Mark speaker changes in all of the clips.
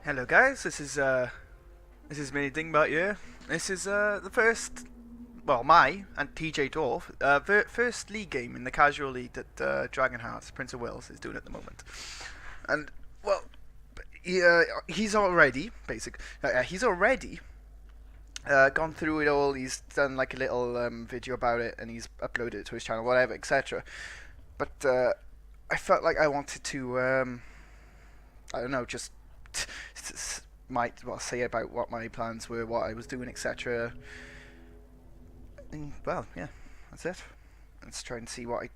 Speaker 1: Hello guys, this is Minidingbat here. This is the first, well, my and TJDwarf first league game in the casual league that Dragonheart Prince of Wales is doing at the moment. And well, he's already he's already gone through it all. He's done like a little video about it, and he's uploaded it to his channel, whatever, etc. But I felt like I wanted to I don't know, just say about what my plans were, what I was doing, etc. And well, yeah, that's it. Let's try and see what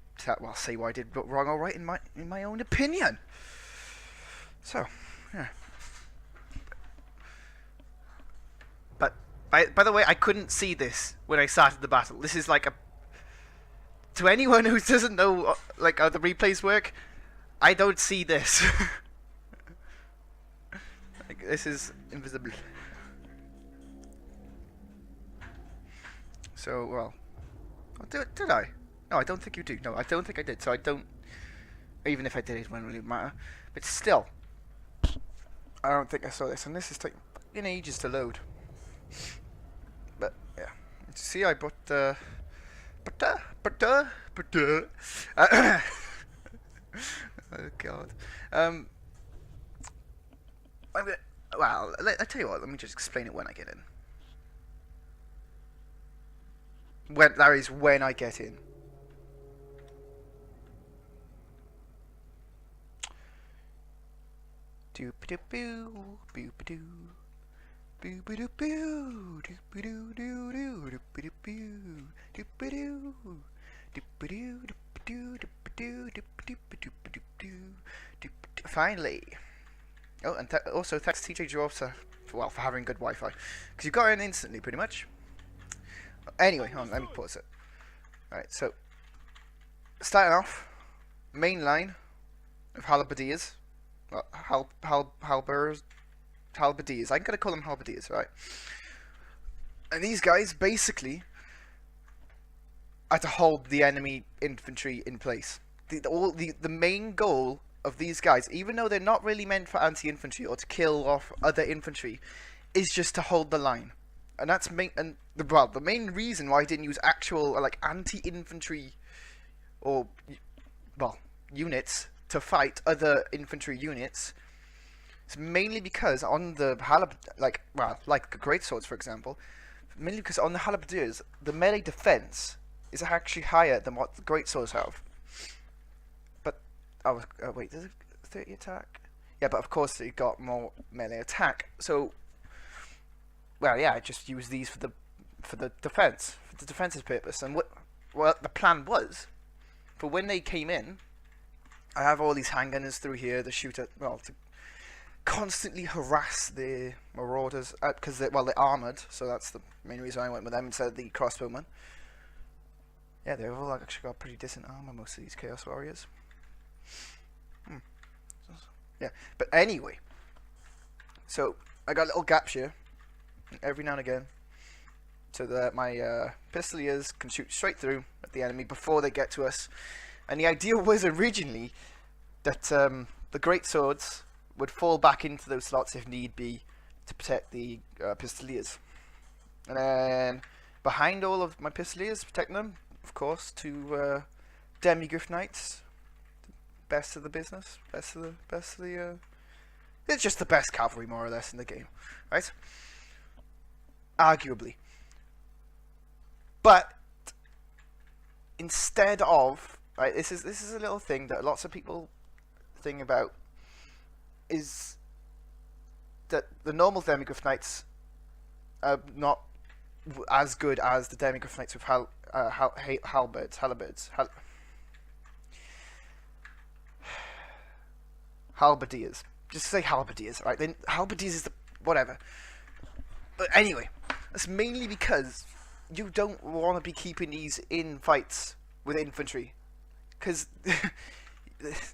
Speaker 1: say what I did wrong or right in my own opinion. So, yeah. But by the way, I couldn't see this when I started the battle. This is like a to anyone who doesn't know like how the replays work. I don't see this. Like, this is invisible. So, well, did I? No, I don't think you do. No, I don't think I did. So I don't. Even if I did, it wouldn't really matter. But still, I don't think I saw this, and this is taking ages to load. But yeah, see, I bought oh god. Well, I tell you what. Let me just explain it when I get in. That is when I get in. Doop-a-doo-boo, boop-a-doo, boop-a-doo-boo, doop-a-doo-doo-doo, doop-a-doo-boo, doop-a-doo, doop-a-doo, doop-a-doo, doop-a-doo, doop-a-doo, finally. Oh, and also thanks TJDwarfs for having good Wi-Fi, because you got in instantly, pretty much. Anyway, hold on, let me pause it. Alright, so starting off, main line of halberdiers. Well, halberdiers. I'm gonna call them halberdiers, right? And these guys basically are to hold the enemy infantry in place. The main goal of these guys, even though they're not really meant for anti-infantry or to kill off other infantry, is just to hold the line. And that's the main reason why I didn't use actual like anti-infantry or units to fight other infantry units. It's mainly because on the like the greatswords, for example, mainly because on the halberdiers the melee defense is actually higher than what the greatswords have. But wait, does it 30 attack? Yeah, but of course it got more melee attack. So, well, yeah, I just use these for the defense, for the defense's purpose. And what the plan was for when they came in, I have all these handgunners through here to shoot at, to constantly harass the marauders because they're armored. So that's the main reason I went with them instead of the crossbowmen. Yeah, they've all actually got pretty decent armor, most of these Chaos Warriors. Yeah, but anyway, so I got little gaps here every now and again so that my pistoliers can shoot straight through at the enemy before they get to us. And the idea was originally that the great swords would fall back into those slots if need be to protect the pistoliers. And then behind all of my pistoliers, protecting them, of course, two demigryph knights, best of the business, best of the. It's just the best cavalry, more or less, in the game, right? Arguably, but instead of this is a little thing that lots of people think about, is that the normal demigryph knights are not as good as the demigryph knights with halberdiers. Just say halberdiers, right? Then halberdiers is the whatever. But anyway, that's mainly because you don't want to be keeping these in fights with infantry, because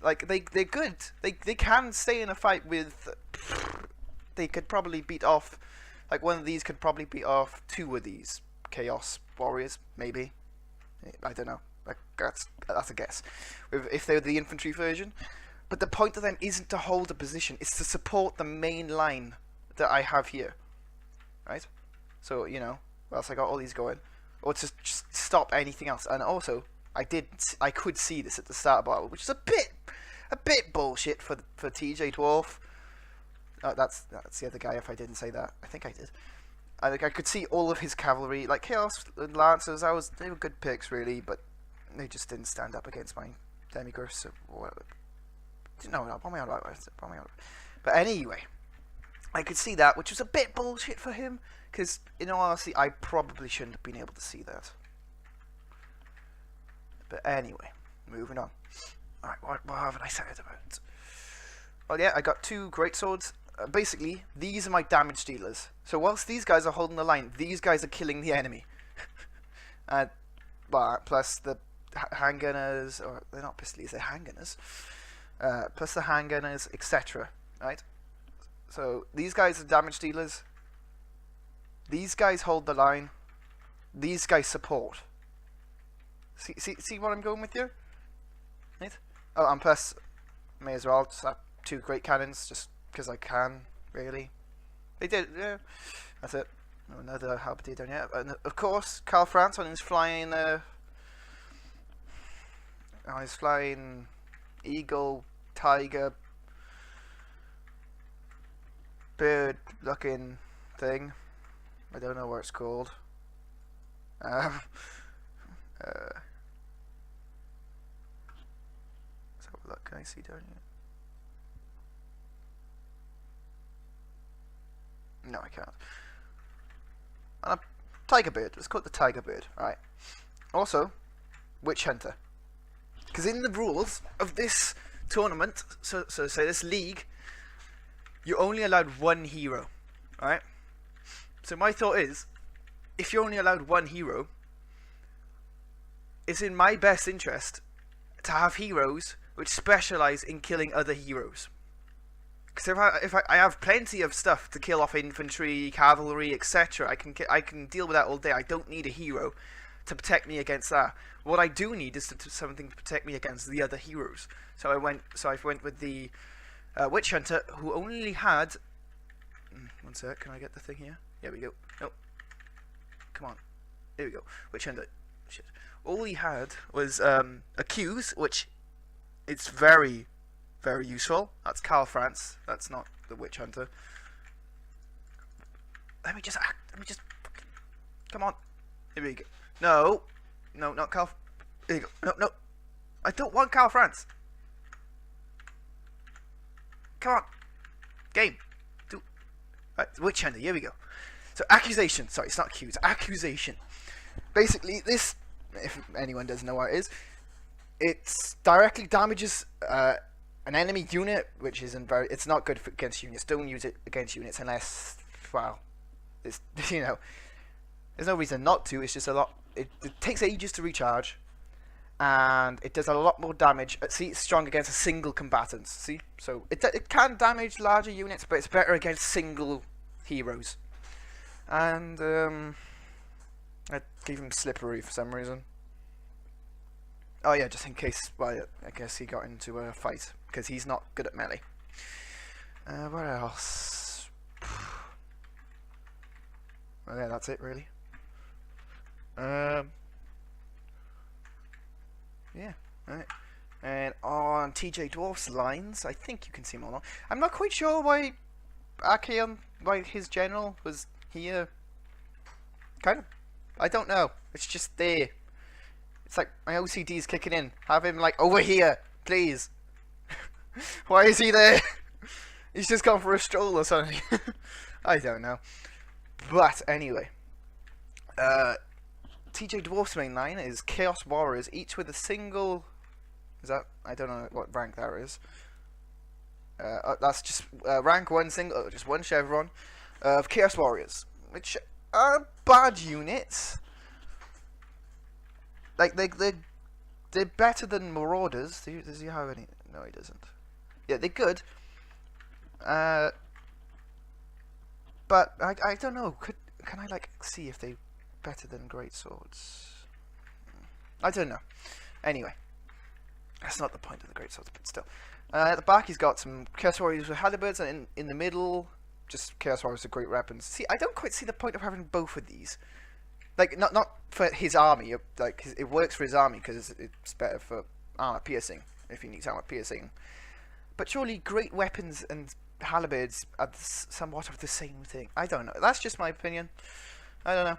Speaker 1: like they're good. They can stay in a fight with. They could probably beat off, like one of these could probably beat off two of these Chaos Warriors, maybe. I don't know. That's a guess. If they're the infantry version, But the point of them isn't to hold a position, it's to support the main line that I have here. Right? So, you know, whilst I got all these going. Or to just stop anything else. And also, I could see this at the start of the battle, which is a bit bullshit for TJDwarf. That's the other guy, if I didn't say that. I think I did. I could see all of his cavalry, like Chaos and Lancers. They were good picks, really, but they just didn't stand up against my Demigurfs or whatever. No, but anyway, I could see that, which was a bit bullshit for him, because, in all honesty, I probably shouldn't have been able to see that. But anyway, moving on. Alright, what haven't I said about? Well, yeah, I got 2 greatswords. Basically, these are my damage dealers. So whilst these guys are holding the line, these guys are killing the enemy. Plus the handgunners, or they're not pistolies, they're handgunners. Plus the handgunners, etc. Right? So these guys are damage dealers. These guys hold the line. These guys support. See what I'm going with here? Right? Oh, and plus, may as well just have 2 great cannons, just because I can, really. They did, yeah. That's it. Another halberd down here. And of course, Karl Franz on his flying, eagle, tiger, bird-looking thing. I don't know what it's called. Let's have a look. Can I see down here? No, I can't. And a tiger bird. Let's call it the tiger bird. Alright. Also, witch hunter. Because in the rules of this tournament, so say this league, you're only allowed 1 hero. Alright? So my thought is, if you're only allowed 1 hero, it's in my best interest to have heroes which specialize in killing other heroes. Because if I have plenty of stuff to kill off infantry, cavalry, etc., I can deal with that all day. I don't need a hero to protect me against that. What I do need is something to protect me against the other heroes. So I went with the witch hunter, who only had. One sec. Can I get the thing here? Here we go. Nope. Come on. Here we go. Witch hunter. Shit. All he had was accuse, which it's very useful. That's Karl Franz. That's not the witch hunter. Let me just. Come on. Here we go. No, not Karl. Here you go. No. I don't want Karl Franz. Come on. Game. Right, witch hunter. Here we go. So accusation. Sorry, it's not accuse. Accusation. Basically, this, if anyone doesn't know what it is, it directly damages an enemy unit, which isn't very. It's not good against units. Don't use it against units unless, well, it's, you know, there's no reason not to. It's just a lot. It takes ages to recharge, and it does a lot more damage. See, it's strong against a single combatant. See, so it can damage larger units, but it's better against single heroes. And I gave him slippery for some reason. Oh yeah, just in case. Well, I guess he got into a fight because he's not good at melee. What else? Oh yeah, that's it really. Yeah, right. And on TJDwarfs lines, I think you can see more. I'm not quite sure why why his general was here. Kind of, I don't know. It's just there. It's like my OCD is kicking in. Have him like over here, please. Why is he there? He's just gone for a stroll or something. I don't know. But anyway, TJDwarfs main line is Chaos Warriors, each with a single. Is that? I don't know what rank that is. That's just rank 1 single, just 1 chevron of Chaos Warriors, which are bad units. Like they're better than Marauders. Does he have any? No, he doesn't. Yeah, they're good. But I don't know. Can I like see if they better than great swords? I don't know. Anyway, that's not the point of the great swords, but still. At the back, he's got some Chaos Warriors with Halberds, and in the middle, just Chaos Warriors with great weapons. See, I don't quite see the point of having both of these. Like, not for his army. Like, it works for his army because it's better for armor piercing if he needs armor piercing. But surely, great weapons and Halberds are somewhat of the same thing. I don't know. That's just my opinion. I don't know.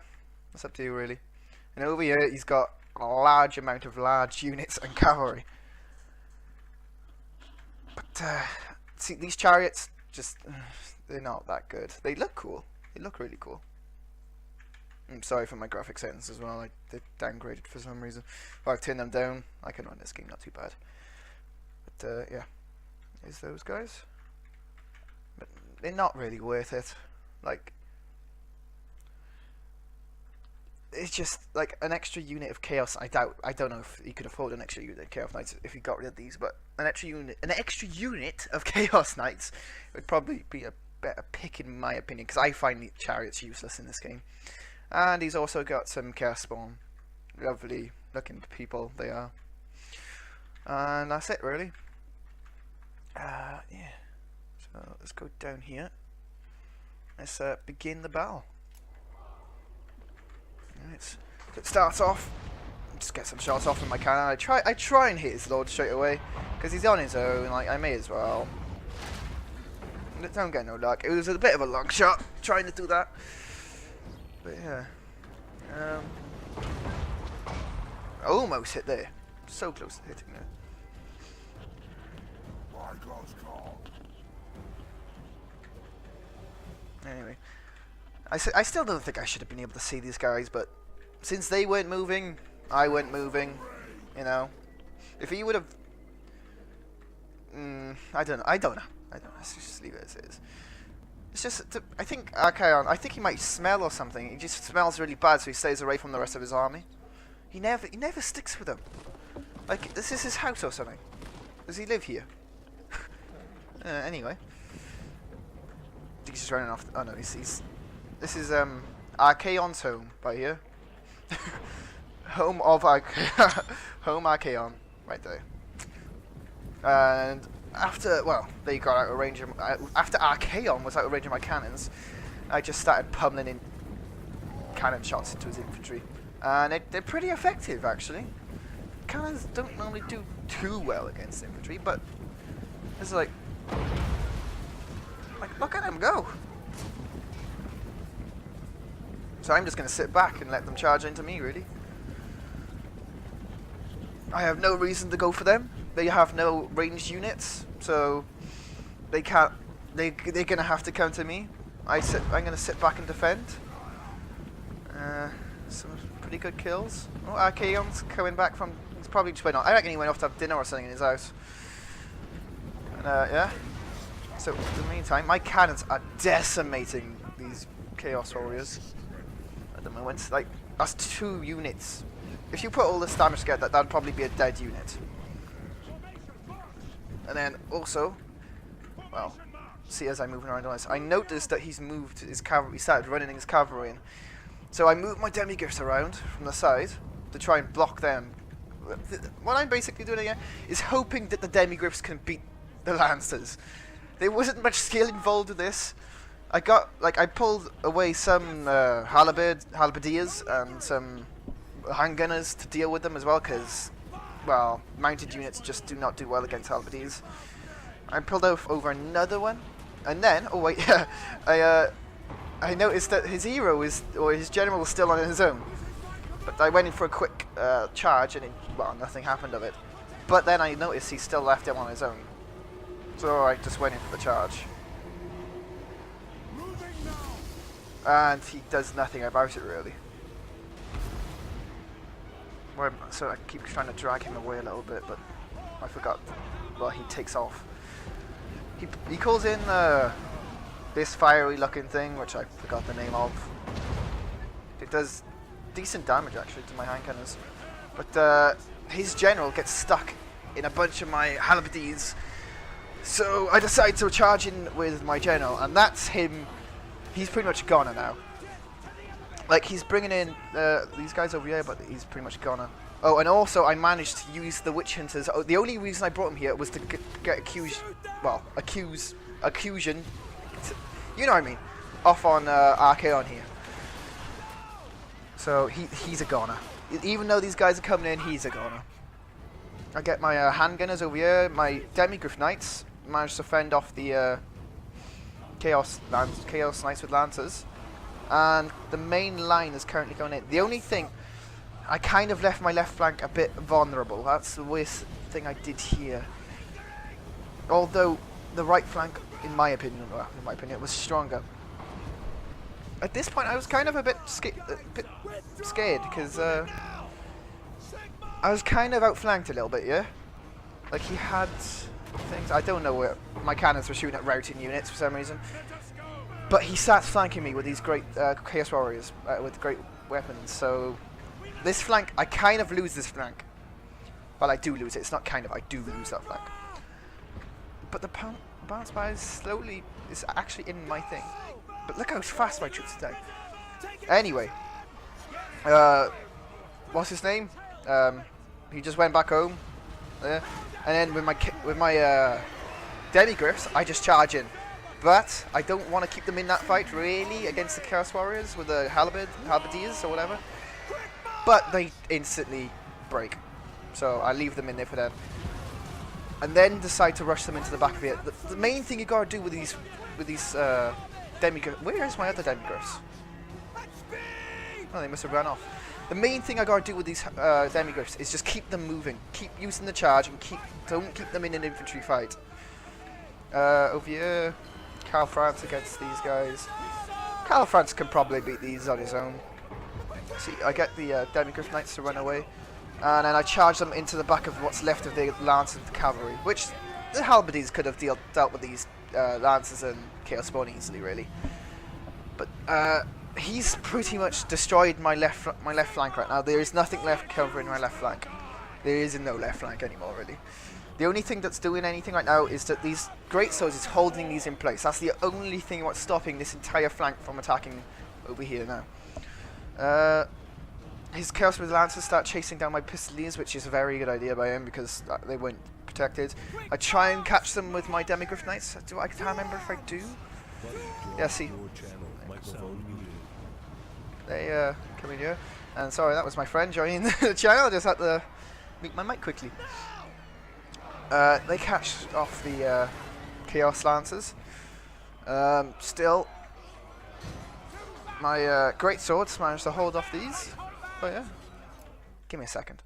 Speaker 1: It's up to you, really. And over here, he's got a large amount of large units and cavalry. But, see, these chariots, just, they're not that good. They look cool. They look really cool. I'm sorry for my graphic settings as well. They're downgraded for some reason. If I turn them down, I can run this game not too bad. But, yeah. Here's those guys. But they're not really worth it. Like, it's just like an extra unit of Chaos. I don't know if you could afford an extra unit of Chaos Knights if you got rid of these, but an extra unit of Chaos Knights would probably be a better pick in my opinion, because I find the chariots useless in this game. And he's also got some Chaos Spawn. Lovely looking people they are. And that's it, really. Yeah. So let's go down here. Let's begin the battle. Right. So it starts off. Just get some shots off with my cannon. I try and hit his lord straight away because he's on his own. Like, I may as well. Don't get no luck. It was a bit of a long shot trying to do that. But yeah. Almost hit there. So close to hitting there. Anyway. I still don't think I should have been able to see these guys, but since they weren't moving, I weren't moving, you know. If he would have... I don't know. Let's just leave it as it is. It's just, I think Archaon, I think he might smell or something. He just smells really bad, so he stays away from the rest of his army. He never sticks with them. Like, this is his house or something. Does he live here? Anyway. I think he's just running off. Oh no, he's this is Archaon's home by here. Home of home Archaon, right there. And after, well, they got out of range. After Archaon was out of range of my cannons, I just started pummeling in cannon shots into his infantry, and they're pretty effective actually. Cannons don't normally do too well against infantry, but it's like look at them go. So I'm just going to sit back and let them charge into me, really. I have no reason to go for them. They have no ranged units, so they can't. They're going to have to come to me. I'm going to sit back and defend. Some pretty good kills. Oh, Archaon's coming back from. He's probably just went off. I reckon he went off to have dinner or something in his house. And yeah. So in the meantime, my cannons are decimating these Chaos Warriors at the moment. Like, that's 2 units. If you put all this damage together, that'd probably be a dead unit. And then also, well, see as I'm moving around on this, I noticed that he's moved his cavalry. He started running his cavalry in. So I moved my demigriffs around from the side to try and block them. What I'm basically doing here is hoping that the demigriffs can beat the lancers. There wasn't much skill involved with this. I pulled away some halberdiers and some handgunners to deal with them as well, because, well, mounted units just do not do well against halberdiers. I pulled over another one, and then, oh wait, I noticed that his hero or his general was still on his own. But I went in for a quick charge, and well, nothing happened of it. But then I noticed he still left him on his own. So I just went in for the charge. And he does nothing about it, really. So I keep trying to drag him away a little bit, but I forgot. Well, he takes off. He calls in this fiery looking thing, which I forgot the name of. It does decent damage, actually, to my hand cannons. But his general gets stuck in a bunch of my halberdiers. So I decide to charge in with my general, and that's him. He's pretty much goner now. Like, he's bringing in these guys over here, but he's pretty much goner. Oh, and also I managed to use the witch hunters. Oh, the only reason I brought them here was to get accusion, you know what I mean, off on Archaon here. So he's a goner. Even though these guys are coming in, he's a goner. I get my handgunners over here. My Demigryph Knights managed to fend off the Chaos Knights with Lancers. And the main line is currently going in. The only thing, I kind of left my left flank a bit vulnerable. That's the worst thing I did here. Although the right flank, in my opinion, was stronger. At this point, I was kind of a bit scared because I was kind of outflanked a little bit, yeah. Like he had things. I don't know where my cannons were shooting at routing units for some reason, but he sat flanking me with these great Chaos Warriors with great weapons. So this flank, I kind of lose this flank. Well, I do lose it. It's not kind of. I do lose that flank. But the bounce by is actually in my thing. But look how fast my troops attack. Anyway, what's his name? He just went back home, and then with my Demigryphs, I just charge in. But I don't want to keep them in that fight really against the Chaos Warriors with the halberdiers or whatever. But they instantly break, so I leave them in there for them, and then decide to rush them into the back of it. The main thing you gotta do with these Demigryphs. Where is my other Demigryphs? Oh, they must have run off. The main thing I gotta do with these Demigryphs is just keep them moving, keep using the charge, and don't keep them in an infantry fight. Over here, Karl Franz against these guys. Karl Franz can probably beat these on his own. See, I get the Demigryph Knights to run away, and then I charge them into the back of what's left of the Lance and the Cavalry, which the Halberdiers could have dealt with these Lancers and Chaos Spawn easily, really. But he's pretty much destroyed my left flank right now. There is nothing left covering my left flank. There is no left flank anymore, really. The only thing that's doing anything right now is that these great swords is holding these in place. That's the only thing what's stopping this entire flank from attacking over here now. His Chaos with Lancers start chasing down my Pistoliers, which is a very good idea by him because they weren't protected. I try and catch them with my Demigryph Knights. I can't remember if I do. Yeah, see. They come in here. And sorry, that was my friend joining the channel. I just had to mute my mic quickly. They catch off the Chaos Lancers. Still, my great swords managed to hold off these. Oh yeah. Give me a second.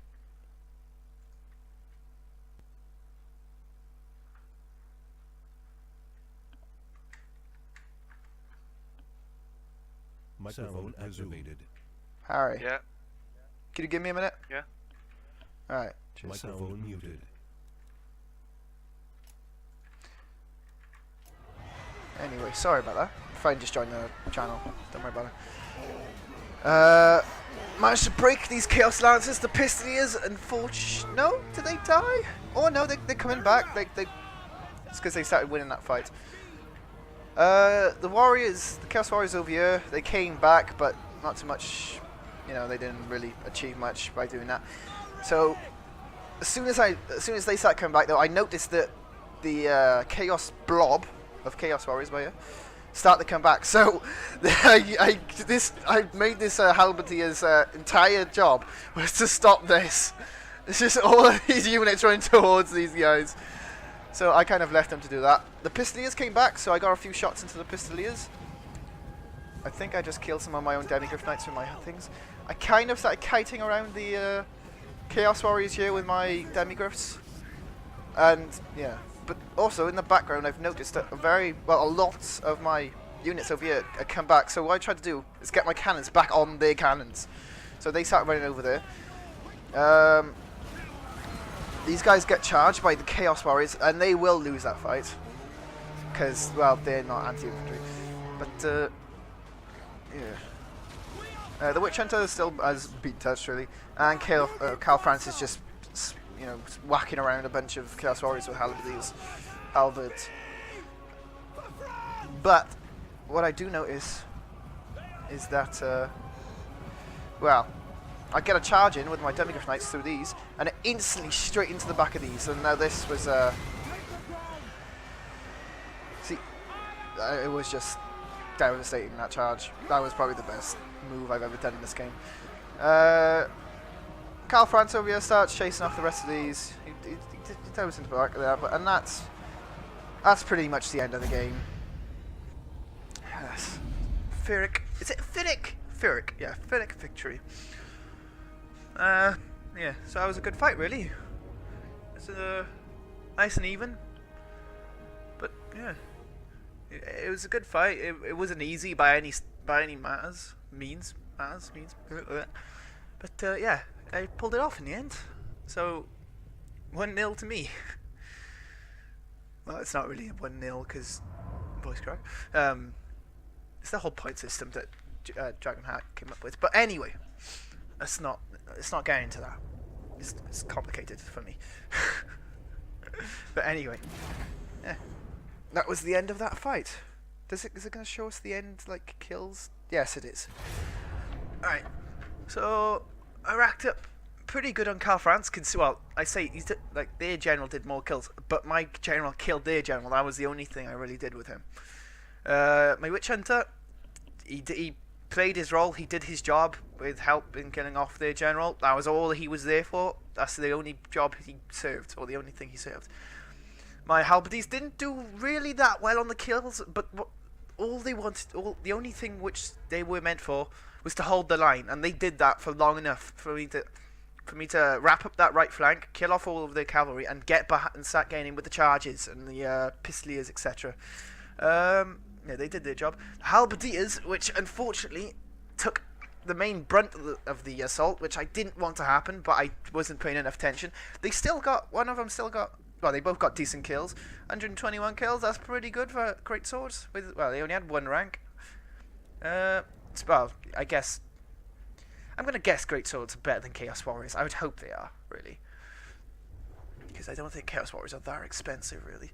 Speaker 2: Microphone activated.
Speaker 1: Harry.
Speaker 3: Yeah.
Speaker 1: Can you give me a minute?
Speaker 3: Yeah.
Speaker 1: Alright.
Speaker 2: Microphone muted.
Speaker 1: Anyway, sorry about that. Friend just joined the channel. Don't worry about it. Managed to break these Chaos Lancers, the Pistoliers, and no? Did they die? Oh no, they're coming back. It's because they started winning that fight. The Warriors, the Chaos Warriors over here, they came back, but not too much. You know, they didn't really achieve much by doing that. So as soon as they start coming back, though, I noticed that the Chaos blob of Chaos Warriors by here start to come back. So I made this Halberdier's entire job was to stop this. It's just all of these units running towards these guys. So I kind of left them to do that. The Pistoliers came back, so I got a few shots into the Pistoliers. I think I just killed some of my own Demigryph Knights with my things. I kind of started kiting around the Chaos Warriors here with my Demigryphs. And yeah. But also in the background I've noticed that a lot of my units over here come back. So what I tried to do is get my cannons back on their cannons. So they start running over there. These guys get charged by the Chaos Warriors, and they will lose that fight. Because, well, they're not anti-infantry. But, yeah. The Witch Hunter still has beat touch, really. And Karl Franz is just, you know, whacking around a bunch of Chaos Warriors with halberds. But, what I do notice is that, well, I get a charge in with my Demigryph Knights through these, and it instantly straight into the back of these. And now this was see, it was just devastating, that charge. That was probably the best move I've ever done in this game. Karl Franz over here starts chasing off the rest of these. He goes into the back of there, and that's pretty much the end of the game. Yes. Pyrrhic. Is it Pyrrhic? Pyrrhic, yeah, Pyrrhic victory. Yeah, so that was a good fight, really. It's nice and even. But yeah, it was a good fight. It wasn't easy by any means. But yeah, I pulled it off in the end. So 1-0 to me. Well, it's not really a 1-0 because voice crack. It's the whole point system that Dragonheart came up with. But anyway, let's not get into that. It's complicated for me. But anyway, yeah, that was the end of that fight. Is it going to show us the end, like kills? Yes, it is. All right. So I racked up pretty good on Karl Franz. Well, I say like their general did more kills, but my general killed their general. That was the only thing I really did with him. My Witch Hunter, he played his role. He did his job with help in killing off their general. That was all he was there for. That's the only job he served, or the only thing he served. My Halberdiers didn't do really that well on the kills, but the only thing which they were meant for was to hold the line, and they did that for long enough for me to wrap up that right flank, kill off all of the cavalry, and get back and start gaining with the charges and the pistoliers, etc. Yeah, they did their job. The Halberdiers, which unfortunately took the main brunt of the assault, which I didn't want to happen, but I wasn't paying enough attention. One of them still got. Well, they both got decent kills. 121 kills. That's pretty good for great swords. Well, they only had one rank. Well, I guess I'm gonna guess great swords are better than Chaos Warriors. I would hope they are, really, because I don't think Chaos Warriors are that expensive, really.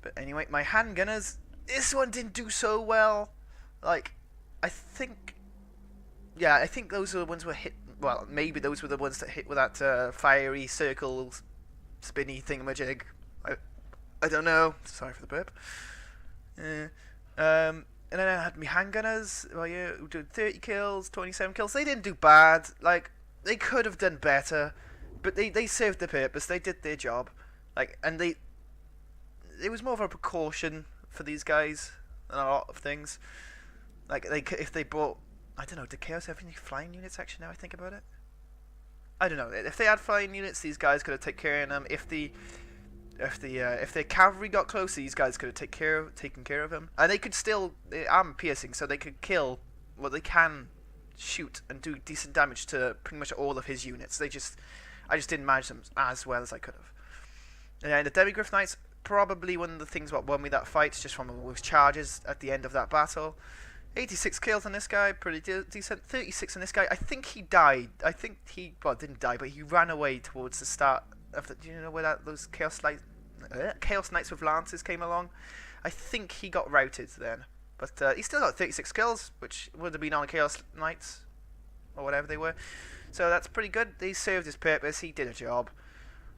Speaker 1: But anyway, my handgunners. This one didn't do so well. Like, I think those are the ones were hit. Well, maybe those were the ones that hit with that fiery circle, spinny thingamajig. I don't know. Sorry for the burp. And then I had my handgunners. Well, yeah, who did 30 kills, 27 kills. They didn't do bad. Like, they could have done better, but they served their purpose. They did their job. Like, and it was more of a precaution for these guys than a lot of things. Like, if they brought, I don't know, did Chaos have any flying units actually? Now I think about it, I don't know. If they had flying units, these guys could have taken care of them. If the cavalry got close, these guys could have taken care of them. And they could still, they're armor piercing, so they could kill. Well, they can shoot and do decent damage to pretty much all of his units. I just didn't manage them as well as I could have. And the Demigryph Knights, probably one of the things what won me that fight, just from those charges at the end of that battle. 86 kills on this guy, pretty decent. 36 on this guy. I think he died. I think he, well, didn't die, but he ran away towards the start of the. Do you know where those Chaos Knights with lances came along? I think he got routed then, but he still got 36 kills, which would have been on the Chaos Knights or whatever they were. So that's pretty good. They served his purpose. He did a job.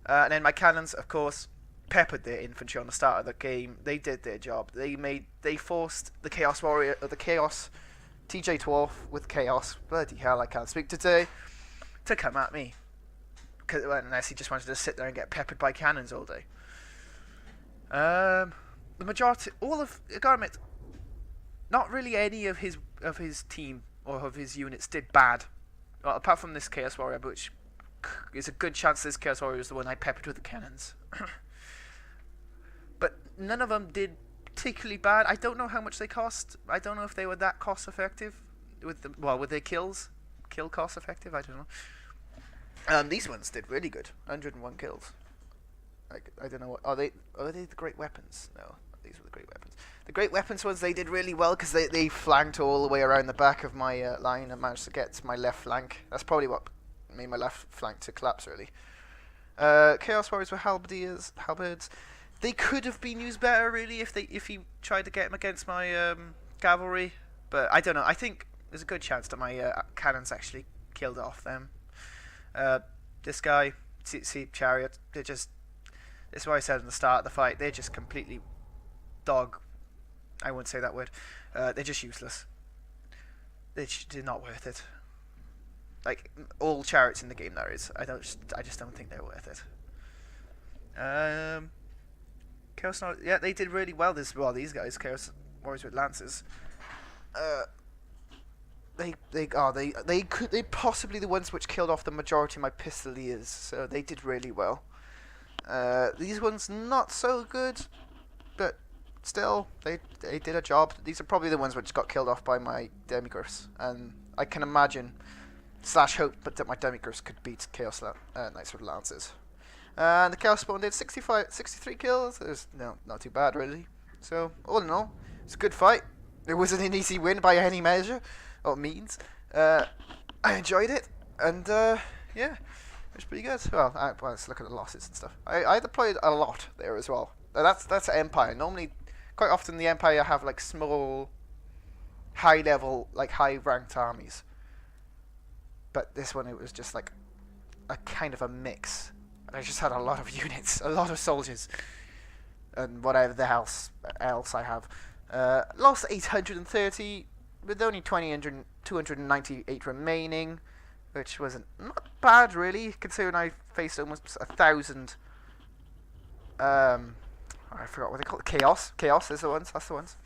Speaker 1: And then my cannons, of course, peppered their infantry on the start of the game. They did their job. They forced the Chaos Warrior, or the Chaos TJDwarf with Chaos. Bloody hell, I can't speak today. To come at me, unless he just wanted to sit there and get peppered by cannons all day. The majority, all of, I gotta admit, not really any of his team or of his units did bad. Well, apart from this Chaos Warrior, which is a good chance this Chaos Warrior is the one I peppered with the cannons. But none of them did particularly bad. I don't know how much they cost. I don't know if they were that cost effective with their kills. Kill cost effective, I don't know. These ones did really good. 101 kills. I don't know what are they the great weapons? No, these were the great weapons. The great weapons ones, they did really well because they flanked all the way around the back of my line and managed to get to my left flank. That's probably what made my left flank to collapse, really. Chaos Warriors were halberds. They could have been used better, really, if he tried to get them against my cavalry. But I don't know. I think there's a good chance that my cannons actually killed off them. This guy, see Chariot, they just, this is what I said in the start of the fight, they're just completely dog, I wouldn't say that word, they're just useless. They're not worth it. Like, all Chariots in the game there is, I just don't think they're worth it. Chaos, yeah, they did really well these guys, Chaos Warriors with Lances. They're possibly the ones which killed off the majority of my Pistoliers, so they did really well. These ones not so good, but still, they did a job. These are probably the ones which got killed off by my Demigryphs, and I can imagine / hope that my Demigryphs could beat Chaos Knights with Lances. And the Chaos Spawn did 63 kills. It was not too bad really. So all in all, it's a good fight. It wasn't an easy win by any measure or means. I enjoyed it, and yeah, it was pretty good. Well, let's look at the losses and stuff. I deployed a lot there as well. That's Empire. Normally, quite often the Empire have like small, high level, like high ranked armies. But this one, it was just like a kind of a mix. I just had a lot of units, a lot of soldiers, and whatever the else I have. Lost 830 with only 298 remaining, which wasn't not bad really, considering I faced almost 1,000. I forgot what they call it. Chaos is the ones. That's the ones.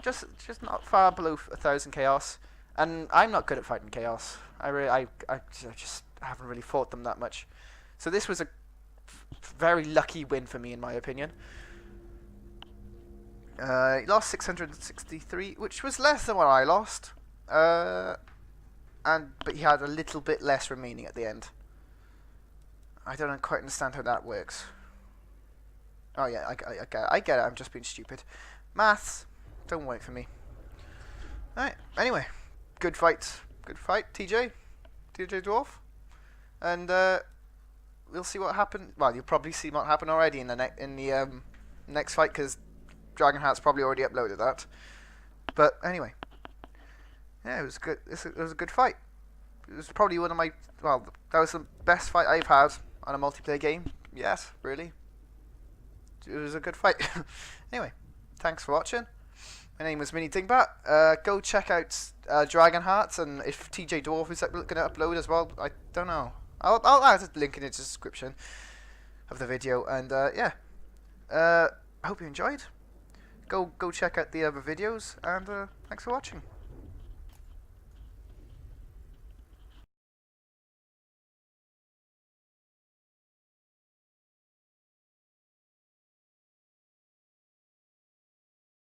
Speaker 1: Just not far below 1,000 chaos, and I'm not good at fighting chaos. I just haven't really fought them that much. So this was a very lucky win for me, in my opinion. He lost 663, which was less than what I lost. But he had a little bit less remaining at the end. I don't quite understand how that works. Oh yeah, I get it. I'm just being stupid. Maths, don't wait for me. Alright, anyway, good fight, TJDwarf, and we'll see what happened. Well, you'll probably see what happened already in the next fight, because Dragonheart's probably already uploaded that. But anyway, yeah, it was good. It was a good fight. It was probably one of my, well, that was the best fight I've had on a multiplayer game. Yes, really. It was a good fight. Anyway, thanks for watching. My name was Minidingbat. Go check out Dragonheart, and if TJDwarf is going to upload as well, I don't know. I'll add a link in the description of the video, and yeah. I hope you enjoyed. Go check out the other videos, and thanks for watching.